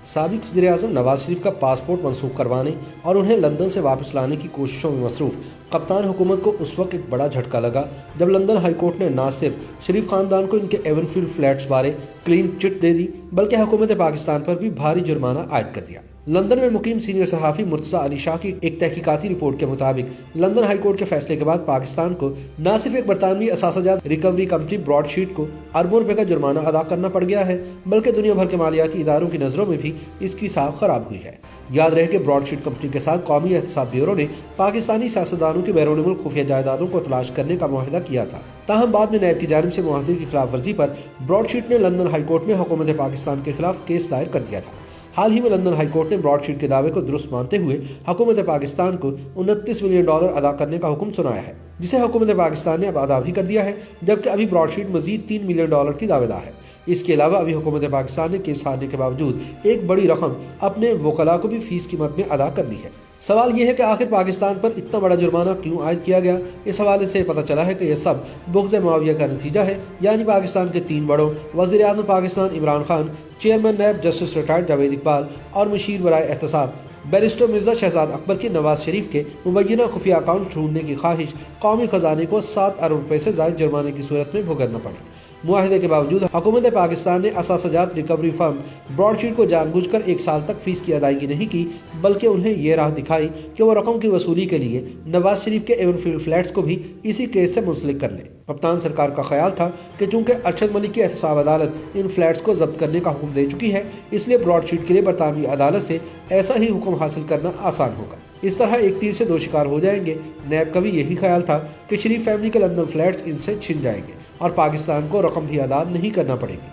سابق وزیر اعظم نواز شریف کا پاسپورٹ منسوخ کروانے اور انہیں لندن سے واپس لانے کی کوششوں میں مصروف کپتان حکومت کو اس وقت ایک بڑا جھٹکا لگا جب لندن ہائی کورٹ نے نہ صرف شریف خاندان کو ان کے ایون فیلڈ فلیٹس بارے کلین چٹ دے دی بلکہ حکومت پاکستان پر بھی بھاری جرمانہ عائد کر دیا۔ لندن میں مقیم سینئر صحافی مرتضیٰ علی شاہ کی ایک تحقیقاتی رپورٹ کے مطابق لندن ہائی کورٹ کے فیصلے کے بعد پاکستان کو نہ صرف ایک برطانوی اثاثہ جات ریکوری کمپنی براڈ شیٹ کو اربوں روپے کا جرمانہ ادا کرنا پڑ گیا ہے بلکہ دنیا بھر کے مالیاتی اداروں کی نظروں میں بھی اس کی ساکھ خراب ہوئی ہے۔ یاد رہے کہ براڈ شیٹ کمپنی کے ساتھ قومی احتساب بیورو نے پاکستانی سیاستدانوں کی بیرون ملک خفیہ جائیدادوں کو تلاش کرنے کا معاہدہ کیا تھا، تاہم بعد میں نیب کی جانب سے معاہدے کی خلاف ورزی پر براڈ شیٹ نے لندن ہائی کورٹ میں حکومت پاکستان کے خلاف کیس دائر کر دیا تھا۔ حال ہی میں لندن ہائی کورٹ نے براڈ شیٹ کے دعوے کو درست مانتے ہوئے حکومت پاکستان کو $29 ملین ادا کرنے کا حکم سنایا ہے، جسے حکومت پاکستان نے اب ادا بھی کر دیا ہے، جبکہ ابھی براڈ شیٹ مزید $3 ملین کی دعوے دار ہے۔ اس کے علاوہ ابھی حکومت پاکستان نے کیس ہارنے کے باوجود ایک بڑی رقم اپنے وکلاء کو بھی فیس کی مد میں ادا کر دی ہے۔ سوال یہ ہے کہ آخر پاکستان پر اتنا بڑا جرمانہ کیوں عائد کیا گیا؟ اس حوالے سے پتہ چلا ہے کہ یہ سب بغض معاویہ کا نتیجہ ہے، یعنی پاکستان کے 3 بڑوں وزیر اعظم Pakistan Imran Khan, chairman NAB justice retired Javed Iqbal اور مشیر برائے احتساب بیرسٹر مرزا شہزاد اکبر کی نواز شریف کے مبینہ خفیہ اکاؤنٹ ڈھونڈنے کی خواہش قومی خزانے کو 7 ارب روپے سے زائد جرمانے کی صورت میں بھگتنا پڑی۔ معاہدے کے باوجود حکومت پاکستان نے اثاثہ جات ریکوری فرم براڈ شیٹ کو جان بوجھ کر 1 سال تک فیس کی ادائیگی نہیں کی، بلکہ انہیں یہ راہ دکھائی کہ وہ رقم کی وصولی کے لیے نواز شریف کے ایون فیلڈ فلیٹس کو بھی اسی کیس سے منسلک کر لیں۔ کپتان سرکار کا خیال تھا کہ چونکہ ارشد ملک کی احتساب عدالت ان فلیٹس کو ضبط کرنے کا حکم دے چکی ہے، اس لیے براڈ شیٹ کے لیے برطانوی عدالت سے ایسا ہی حکم حاصل کرنا آسان ہوگا۔ اس طرح ایک تیر سے 2 شکار ہو جائیں گے۔ نیب کا بھی یہی خیال تھا کہ شریف فیملی کے لندن فلیٹس ان سے چھن جائیں گے اور پاکستان کو رقم بھی ادا نہیں کرنا پڑے گی۔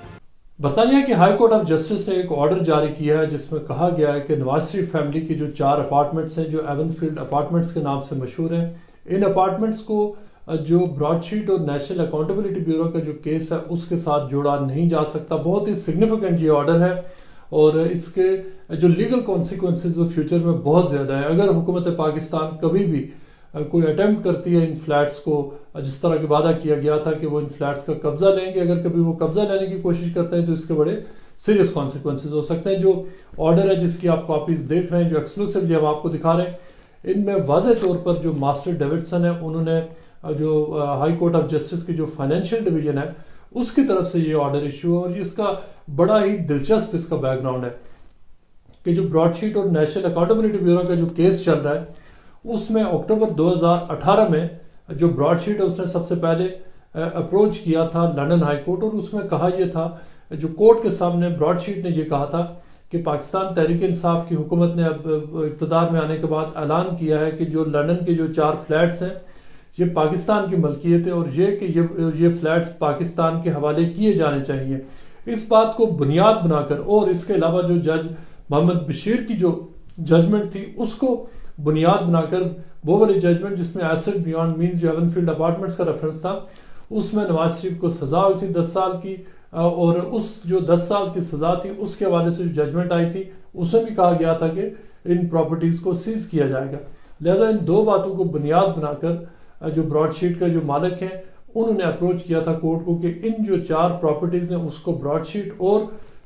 برطانیہ کی ہائی کورٹ آف جسٹس نے ایک آرڈر جاری کیا ہے جس میں کہا گیا ہے کہ نواز شریف فیملی کی جو 4 اپارٹمنٹس ہیں جو ایون فیلڈ اپارٹمنٹس کے نام سے مشہور ہیں، ان اپارٹمنٹس کو جو براڈ شیٹ اور نیشنل اکاؤنٹیبلٹی بیورو کا جو کیس ہے اس کے ساتھ جوڑا نہیں جا سکتا۔ بہت ہی سگنیفیکنٹ یہ آرڈر ہے اور اس کے جو لیگل کانسیکوینسز وہ فیوچر میں بہت زیادہ ہیں۔ اگر حکومت پاکستان کبھی بھی کوئی اٹیمپٹ کرتی ہے ان فلیٹس کو، جس طرح کہ وعدہ کیا گیا تھا کہ وہ ان فلیٹس کا قبضہ لیں گے، اگر کبھی وہ قبضہ لینے کی کوشش کرتے ہیں تو اس کے بڑے سیریس کانسیکوینسز ہو سکتے ہیں۔ جو آرڈر ہے جس کی آپ کاپیز دیکھ رہے ہیں، جو ایکسکلوسیولی ہم آپ کو دکھا رہے ہیں، ان میں واضح طور پر جو ماسٹر ڈیوڈسن ہے انہوں نے جو ہائی کورٹ آف جسٹس کی جو فائنینشیل ڈویژن ہے اس کی طرف سے یہ آرڈر ایشو ہے، اور اس کا بڑا ہی دلچسپ اس کا بیک گراؤنڈ ہے کہ جو براڈ شیٹ اور نیشنل اکاؤنٹیبلٹی بیورو کا جو کیس چل رہا ہے اس میں اکتوبر 2018 میں جو براڈ شیٹ ہے اس نے سب سے پہلے اپروچ کیا تھا لندن ہائی کورٹ، اور اس میں کہا یہ تھا، جو کورٹ کے سامنے براڈ شیٹ نے یہ کہا تھا کہ پاکستان تحریک انصاف کی حکومت نے اب اقتدار میں آنے کے بعد اعلان کیا ہے کہ جو لندن کے جو 4 فلیٹس ہیں یہ پاکستان کی ملکیت ہے، اور یہ کہ یہ فلیٹس پاکستان کے حوالے کیے جانے چاہیے۔ اس بات کو بنیاد بنا کر، اور اس کے علاوہ جو جج محمد بشیر کی جو ججمنٹ تھی اس کو بنیاد بنا کر، وہ والی ججمنٹ جس میں ایسٹ بیانڈ مینز جو ایون فیلڈ اپارٹمنٹس کا ریفرنس تھا، اس میں نواز شریف کو سزا ہوئی تھی 10 سال کی، اور اس جو 10 سال کی سزا تھی اس کے حوالے سے جو ججمنٹ آئی تھی اس میں بھی کہا گیا تھا کہ ان پراپرٹیز کو سیز کیا جائے گا۔ لہذا ان 2 باتوں کو بنیاد بنا کر جو براڈ شیٹ کا جو مالک ہیں انہوں نے اپروچ کیا تھا کورٹ کو کہ ان جو 4 پراپرٹیز ہیں اس کو براڈ شیٹ اور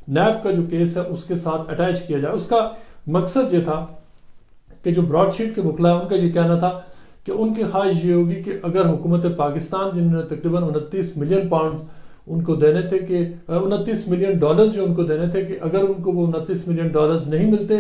نیب کا جو کیس ہے اس کے ساتھ اٹیچ کیا جائے۔ اس کا مقصد یہ تھا کہ جو براڈ شیٹ کے وکلاء ہیں ان کا یہ کہنا تھا کہ ان کی خواہش یہ ہوگی کہ اگر حکومت پاکستان جنہوں نے تقریباً 29 ملین پاؤنڈ ان کو دینے تھے، کہ 29 ملین ڈالرز جو ان کو دینے تھے، کہ اگر ان کو وہ 29 ملین ڈالرز نہیں ملتے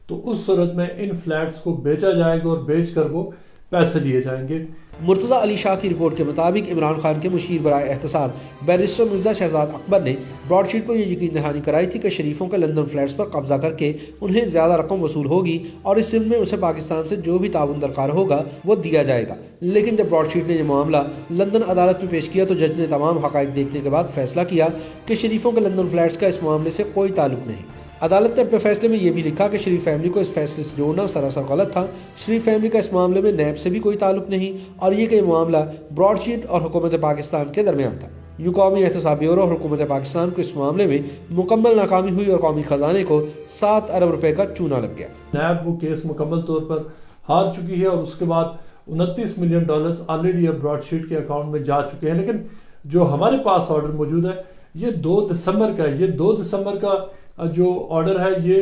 تو اس صورت میں ان فلیٹس کو بیچا جائے گا اور بیچ کر وہ پیسے لیے جائیں گے۔ مرتضیٰ علی شاہ کی رپورٹ کے مطابق عمران خان کے مشیر برائے احتساب بیرسٹر مرزا شہزاد اکبر نے براڈ شیٹ کو یہ یقین دہانی کرائی تھی کہ شریفوں کے لندن فلیٹس پر قبضہ کر کے انہیں زیادہ رقم وصول ہوگی اور اس سلسلے میں اسے پاکستان سے جو بھی تعاون درکار ہوگا وہ دیا جائے گا۔ لیکن جب براڈ شیٹ نے یہ معاملہ لندن عدالت میں پیش کیا تو جج نے تمام حقائق دیکھنے کے بعد فیصلہ کیا کہ شریفوں کے لندن فلیٹس کا اس معاملے سے کوئی تعلق نہیں۔ عدالت نے اپنے فیصلے میں یہ بھی لکھا کہ شریف فیملی کو اس فیصلے سے جوڑنا سراسر غلط تھا۔ شریف فیملی کا اس معاملے میں نیب سے بھی کوئی تعلق نہیں، اور یہ کہ یہ معاملہ براڈ شیٹ اور حکومت پاکستان کے درمیان تھا۔ یوں قومی احتساب بیورو اور حکومت پاکستان کو اس معاملے میں مکمل ناکامی ہوئی اور قومی خزانے کو 7 ارب روپے کا چونا لگ گیا۔ نیب وہ کیس مکمل طور پر ہار چکی ہے، اور اس کے بعد 29 ملین ڈالرز آلریڈی اب براڈ شیٹ کے اکاؤنٹ میں جا چکے ہیں۔ لیکن جو ہمارے پاس آرڈر موجود ہے یہ 2 دسمبر کا ہے۔ یہ 2 دسمبر کا جو آرڈر ہے یہ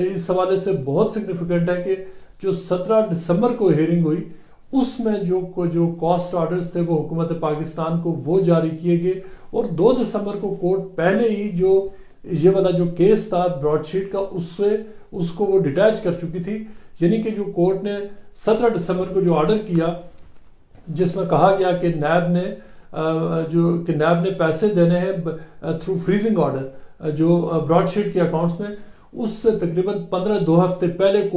اس حوالے سے بہت سگنیفیکنٹ ہے کہ جو 17 دسمبر کو ہیئرنگ ہوئی اس میں جو کاسٹ آرڈرز تھے وہ حکومت پاکستان کو وہ جاری کیے گئے، اور 2 دسمبر کو کورٹ پہلے ہی جو یہ والا جو کیس تھا براڈ شیٹ کا اس کو وہ ڈیٹیچ کر چکی تھی، یعنی کہ جو کورٹ نے 17 دسمبر کو جو آرڈر کیا جس میں کہا گیا کہ نیب نے پیسے دینے ہیں تھرو فریزنگ آرڈر جو براڈ شیٹ کے اکاؤنٹس میں، اس سے تقریباً 2 ہفتے پہلے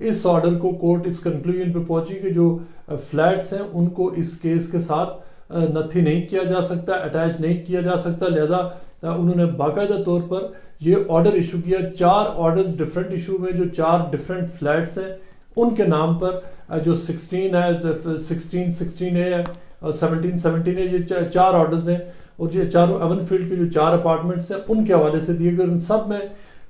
اس آرڈر کو کورٹ اس کنکلوژن پہ پہنچی کہ جو فلیٹس ہیں ان کو اس کیس کے ساتھ نتھی نہیں کیا جا سکتا، اٹیچ نہیں کیا جا سکتا، لہذا انہوں نے باقاعدہ طور پر یہ آرڈر ایشو کیا۔ 4 آرڈرز ڈیفرنٹ ایشو میں جو 4 ڈیفرنٹ فلیٹس ہیں ان کے نام پر، جو 16 ہے، 16A ہے اور 17 ہے، یہ 4 آرڈرز ہیں، اور یہ چاروں ایون فیلڈ کے جو 4 اپارٹمنٹس ہیں ان کے حوالے سے دیے گئے، ان سب میں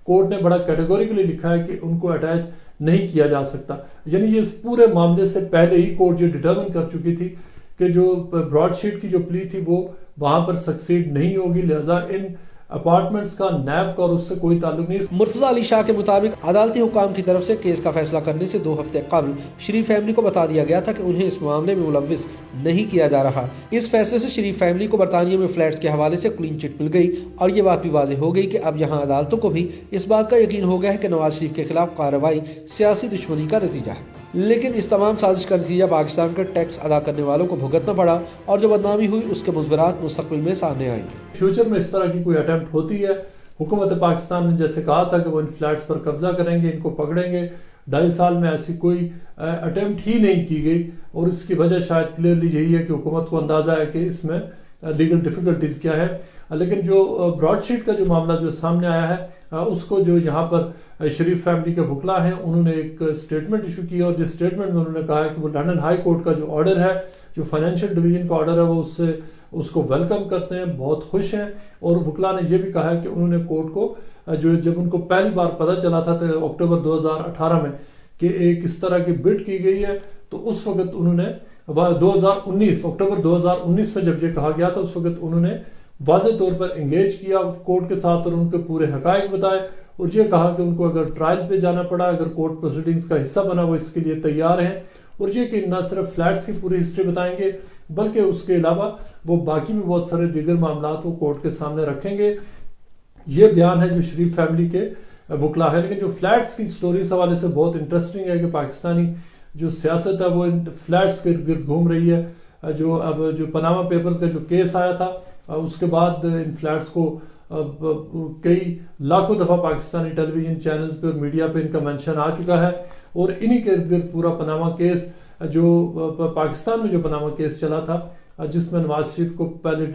کورٹ نے بڑا کیٹیگوریکلی لکھا ہے کہ ان کو اٹیچ نہیں کیا جا سکتا، یعنی یہ اس پورے معاملے سے پہلے ہی کورٹ یہ ڈٹرمن کر چکی تھی کہ جو براڈ شیٹ کی جو پلی تھی وہ وہاں پر سکسیڈ نہیں ہوگی، لہذا ان اپارٹمنٹس کا نیب کا اور اس سے کوئی تعلق نہیں۔ مرتضی علی شاہ کے مطابق عدالتی حکام کی طرف سے کیس کا فیصلہ کرنے سے 2 ہفتے قبل شریف فیملی کو بتا دیا گیا تھا کہ انہیں اس معاملے میں ملوث نہیں کیا جا رہا۔ اس فیصلے سے شریف فیملی کو برطانیہ میں فلیٹس کے حوالے سے کلین چٹ مل گئی، اور یہ بات بھی واضح ہو گئی کہ اب یہاں عدالتوں کو بھی اس بات کا یقین ہو گیا ہے کہ نواز شریف کے خلاف کارروائی سیاسی دشمنی کا نتیجہ ہے، لیکن اس تمام سازش کا نتیجہ پاکستان کا ٹیکس ادا کرنے والوں کو بھگتنا پڑا، اور جو بدنامی ہوئی اس کے مضمرات مستقبل میں سامنے آئیں گے۔ فیوچر میں اس طرح کی کوئی اٹیمپٹ ہوتی ہے، حکومت پاکستان نے جیسے کہا تھا کہ وہ ان فلیٹس پر قبضہ کریں گے، ان کو پکڑیں گے، 2.5 سال میں ایسی کوئی اٹیمپٹ ہی نہیں کی گئی، اور اس کی وجہ شاید کلیئرلی یہی ہے کہ حکومت کو اندازہ ہے کہ اس میں لیگل ڈیفیکلٹیز کیا ہے۔ لیکن جو براڈ شیٹ کا جو معاملہ جو سامنے آیا ہے، اس کو جو یہاں پر شریف فیملی کے وکلا ہیں انہوں نے ایک سٹیٹمنٹ ایشو کی، اور جس سٹیٹمنٹ میں انہوں نے کہا ہے کہ وہ لنڈن ہائی کورٹ کا جو آرڈر ہے، جو فائنینشیل ڈویژن کا آرڈر ہے، وہ اس کو ویلکم کرتے ہیں، بہت خوش ہیں، اور وکلا نے یہ بھی کہا ہے کہ انہوں نے کورٹ کو جب ان کو پہلی بار پتہ چلا تھا تو اکتوبر 2018 میں کہ ایک اس طرح کی بڈ کی گئی ہے، تو اس وقت انہوں نے اکتوبر 2019 میں جب یہ کہا گیا تھا، اس وقت انہوں نے واضح طور پر انگیج کیا کورٹ کے ساتھ اور ان کے پورے حقائق بتائے، اور یہ کہا کہ ان کو اگر ٹرائل پہ جانا پڑا، اگر کورٹ پروسیڈنگز کا حصہ بنا، وہ اس کے لیے تیار ہیں، اور یہ کہ نہ صرف فلیٹس کی پوری ہسٹری بتائیں گے بلکہ اس کے علاوہ وہ باقی بھی بہت سارے دیگر معاملات وہ کورٹ کے سامنے رکھیں گے۔ یہ بیان ہے جو شریف فیملی کے وکلا ہے۔ لیکن جو فلیٹس کی سٹوری اس حوالے سے بہت انٹرسٹنگ ہے کہ پاکستانی جو سیاست ہے وہ فلیٹس کے گرد گھوم رہی ہے۔ جو پاناما پیپرز کا جو کیس آیا تھا، اس کے بعد ان فلیٹس کو کئی لاکھوں دفعہ پاکستانی ٹیلی ویژن چینلز پہ اور میڈیا پہ ان کا مینشن آ چکا ہے، اور انہی کے ارد گرد پورا پاناما کیس، جو پاکستان میں جو پاناما کیس چلا تھا، جس میں نواز شریف کو پہلے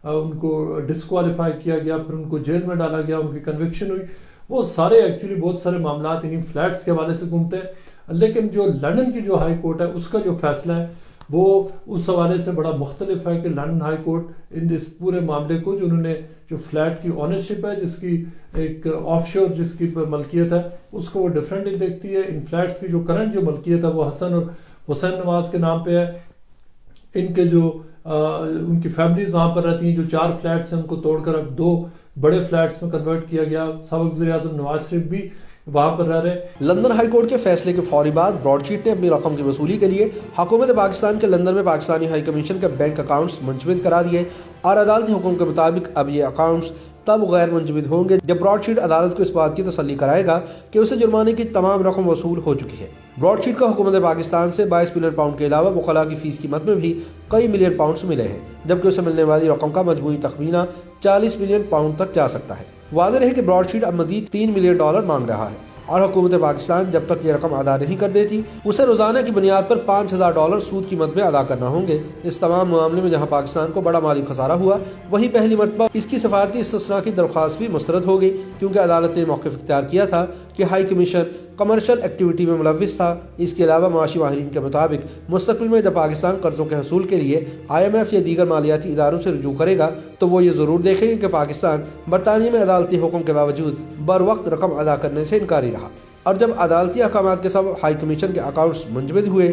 ان کو ڈسکوالیفائی کیا گیا، پھر ان کو جیل میں ڈالا گیا، ان کی کنوکشن ہوئی، وہ سارے ایکچولی بہت سارے معاملات انہی فلیٹس کے حوالے سے گھومتے ہیں۔ لیکن جو لندن کی جو ہائی کورٹ ہے اس کا جو فیصلہ ہے وہ اس حوالے سے بڑا مختلف ہے کہ لندن ہائی کورٹ اس پورے معاملے کو جو انہوں نے جو فلیٹ کی اونرشپ ہے، جس کی ایک آف شور جس کی ملکیت ہے، اس کو وہ ڈیفرنٹلی دیکھتی ہے۔ ان فلیٹس کی جو کرنٹ جو ملکیت ہے وہ حسن اور حسین نواز کے نام پہ ہے۔ ان کے جو ان کی فیملیز وہاں پر رہتی ہیں، جو 4 فلیٹس ہیں ان کو توڑ کر اب 2 بڑے فلیٹس میں کنورٹ کیا گیا۔ سابق وزیر اعظم نواز شریف بھی وہاں پر رہ رہے۔ لندن ہائی کورٹ کے فیصلے کے فوری بعد براڈ شیٹ نے اپنی رقم کی وصولی کے لیے حکومت پاکستان کے لندن میں پاکستانی ہائی کمیشن کے بینک اکاؤنٹس منجمد کرا دیے، اور عدالتی حکم کے مطابق اب یہ اکاؤنٹس تب غیر منجمد ہوں گے جب براڈ شیٹ عدالت کو اس بات کی تسلی کرائے گا کہ اسے جرمانے کی تمام رقم وصول ہو چکی ہے۔ براڈ شیٹ کا حکومت پاکستان سے 22 ملین پاؤنڈ کے علاوہ وکلاء کی فیس قیمت میں بھی کئی ملین پاؤنڈز ملے ہیں، جبکہ اسے ملنے والی رقم کا مجموعی تخمینہ 40 ملین پاؤنڈ تک جا سکتا ہے۔ واضح رہے کہ براڈ شیٹ اب مزید $3 ملین مانگ رہا ہے، اور حکومت پاکستان جب تک یہ رقم ادا نہیں کر دیتی اسے روزانہ کی بنیاد پر $5000 سود کی مد میں ادا کرنا ہوں گے۔ اس تمام معاملے میں جہاں پاکستان کو بڑا مالی خسارہ ہوا، وہیں پہلی مرتبہ اس کی سفارتی استثناء کی درخواست بھی مسترد ہو گئی، کیونکہ عدالت نے موقف اختیار کیا تھا کہ ہائی کمیشن کمرشل ایکٹیویٹی میں ملوث تھا۔ اس کے علاوہ معاشی ماہرین کے مطابق مستقبل میں جب پاکستان قرضوں کے حصول کے لیے IMF یا دیگر مالیاتی اداروں سے رجوع کرے گا تو وہ یہ ضرور دیکھیں گے کہ پاکستان برطانیہ میں عدالتی حکم کے باوجود بروقت رقم ادا کرنے سے انکاری رہا، اور جب عدالتی احکامات کے سبب ہائی کمیشن کے اکاؤنٹس منجمد ہوئے